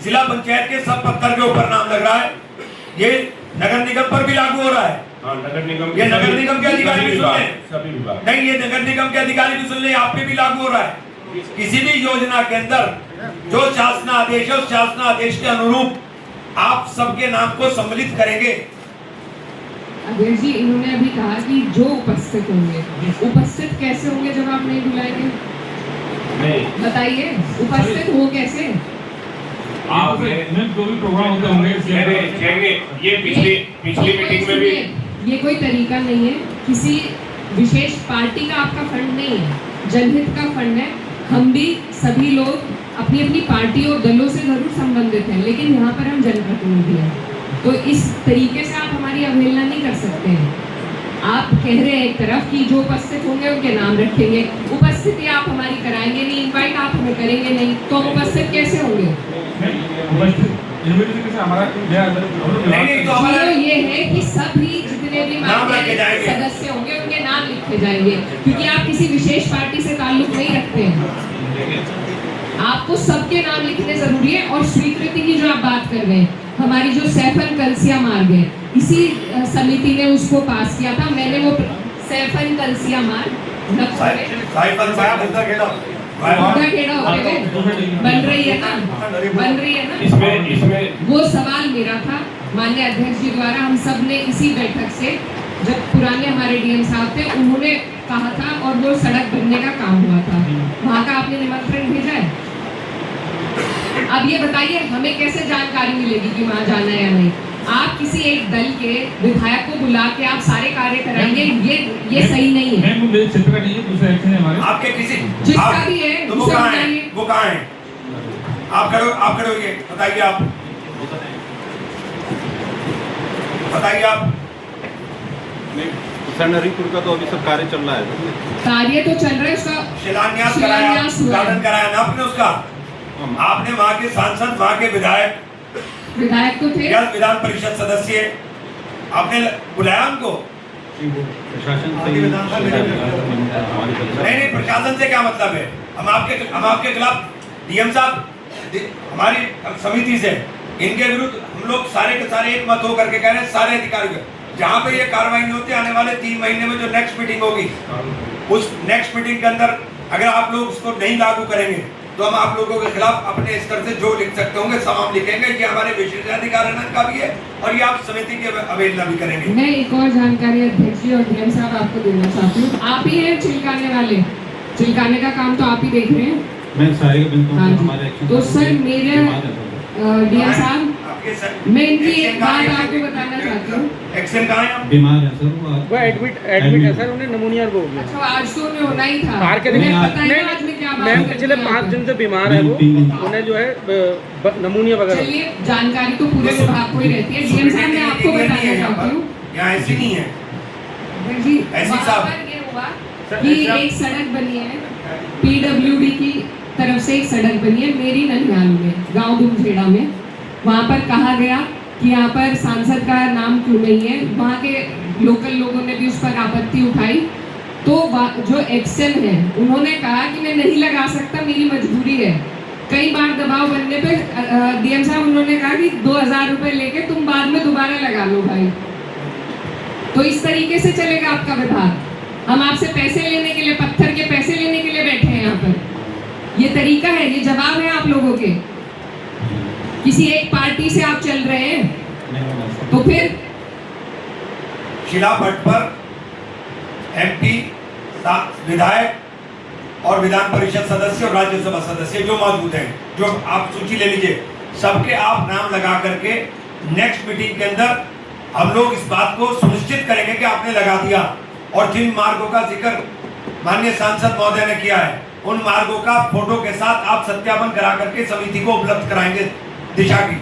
जिला पंचायत के सब पत्थर के ऊपर नाम लग रहा है, ये नगर निगम पर भी लागू हो रहा है। नगर निगम, ये नगर निगम के अधिकारी भी सुन ले, सभी विभाग नहीं ये नगर निगम के अधिकारी भी सुन ले, आप पे भी लागू हो रहा है। किसी भी योजना के अंदर जो शासनादेश है उस शासनादेश के अनुरूप आप सबके नाम को सम्मिलित करेंगे। अध्यक्ष जी, इन्होंने अभी कहा कि जो उपस्थित होंगे, उपस्थित कैसे होंगे जब आप नहीं बुलाएंगे? नहीं बताइए, उपस्थित हो कैसे? आप जो भी प्रोग्राम होते होंगे, ये पिछली मीटिंग में भी ये कोई तरीका नहीं है, किसी विशेष पार्टी का आपका फंड नहीं है, जनहित का फंड है। हम भी सभी लोग अपनी अपनी पार्टी और दलों से जरूर संबंधित हैं, लेकिन यहाँ पर हम जनप्रतिनिधि हैं, तो इस तरीके से आप हमारी अवहेलना नहीं कर सकते हैं। आप कह रहे हैं एक तरफ कि जो उपस्थित होंगे उनके नाम रखेंगे, उपस्थिति आप हमारी कराएंगे नहीं, इनवाइट आप हमें करेंगे नहीं, तो हम उपस्थित कैसे होंगे? तो ये है कि सभी जितने भी सदस्य होंगे उनके नाम लिखे जाएंगे, क्योंकि आप किसी विशेष पार्टी से ताल्लुक नहीं रखते हैं। आपको सबके नाम लिखने जरूरी है। और स्वीकृति की जो आप बात कर रहे हैं, हमारी जो सैफन कलसिया मार्ग है, इसी समिति ने उसको पास किया था। मैंने वो सैफन कलसिया मार्ग बन रही है ना, इसमें वो सवाल मेरा था माननीय अध्यक्ष जी द्वारा। हम सब ने इसी बैठक से, जब पुराने हमारे डीएम साहब थे, उन्होंने कहा था और वो सड़क बनने का काम हुआ था, वहाँ का आपने निमंत्रण भेजा है। अब ये बताइए हमें कैसे जानकारी मिलेगी कि वहाँ जाना है या नहीं? आप किसी एक दल के विधायक को बुला के आप सारे कार्य कराएंगे, ये सही नहीं है। मेरे क्षेत्र का नहीं है, दूसरे एक्शन है हमारे। आपके किसी जिसका भी है, तो वो कहाँ है? वो कहाँ है? आप करोगे, बताइए आप, बताइए आप। हरिपुर का तो अभी सब कार्य चल रहा है। कार्य तो चल रहा है, उसका शिलान्यास कराया, उद्घाटन कराया ना आपने उसका। आपने वहाँ के सांसद, वहाँ के विधायक तो थे, विधान परिषद सदस्य, आपने बुलाया उनको? प्रशासन से नहीं, प्रशासन से क्या मतलब है? हम आपके खिलाफ डीएम साहब, हमारी समिति से इनके विरुद्ध हम लोग सारे के सारे एक मत होकर के कह रहे हैं, सारे अधिकारियों, जहाँ पे ये कार्रवाई नहीं होती, आने वाले 3 महीने में जो नेक्स्ट मीटिंग होगी, उस नेक्स्ट मीटिंग के अंदर अगर आप लोग उसको नहीं लागू करेंगे तो हम आप लोगों के खिलाफ अपने स्तर से जो लिख सकते होंगे सब हम लिखेंगे। ये हमारे विशेषाधिकार का भी है और ये आप समिति की अवहेलना भी करेंगे। मैं एक और जानकारी अध्यक्ष जी और डीएम साहब आपको देना चाहती हूँ। आप ही हैं चिलकाने वाले, चिलकाने का काम तो आप ही देख रहे हैं। मैं सारे हमारे तो सर मेरे डीएम साहब, मैं इनकी एक बात आपको बताना चाहती हूँ। एक्शन कहाँ है? बीमार है सर, वो एडमिट है सर, उन्हें निमोनिया हो गया। अच्छा, आज तो उन्हें होना ही था। बाहर के दिन मैम पिछले 5 दिन से बीमार है वो, उन्हें जो है निमोनिया वगैरह। चलिए, जानकारी तो पूरे विभाग को ही रहती है। डीएम साहब मैं आपको बताना चाहती हूँ, यहाँ ऐसी नहीं है जी, ऐसी साहब ये हुआ कि एक सड़क बनी है, PWD की तरफ से एक सड़क बनी है मेरी ननिहाल में, गाँव दुमझेड़ा में। वहाँ पर कहा गया कि यहाँ पर सांसद का नाम क्यों नहीं है, वहाँ के लोकल लोगों ने भी उस पर आपत्ति उठाई। तो जो एक्शन है उन्होंने कहा कि मैं नहीं लगा सकता, मेरी मजबूरी है। कई बार दबाव बनने पे डीएम साहब उन्होंने कहा कि 2000 रुपए लेके तुम बाद में दोबारा लगा लो भाई। तो इस तरीके से चलेगा आपका विभाग? हम आपसे पैसे लेने के लिए, पत्थर के पैसे लेने के लिए बैठे हैं यहाँ पर? ये तरीका है, ये जवाब है आप लोगों के? किसी एक पार्टी से आप चल रहे हैं तो फिर शिला भट्ट पर MP, विधायक और विधान परिषद सदस्य और राज्यसभा सदस्य जो मौजूद हैं, जो आप सूची ले लीजिए, सबके आप नाम लगा करके नेक्स्ट मीटिंग के अंदर हम लोग इस बात को सुनिश्चित करेंगे कि आपने लगा दिया। और जिन मार्गों का जिक्र माननीय सांसद महोदय ने किया है, उन मार्गों का फोटो के साथ आप सत्यापन करा करके समिति को उपलब्ध कराएंगे दिशा की।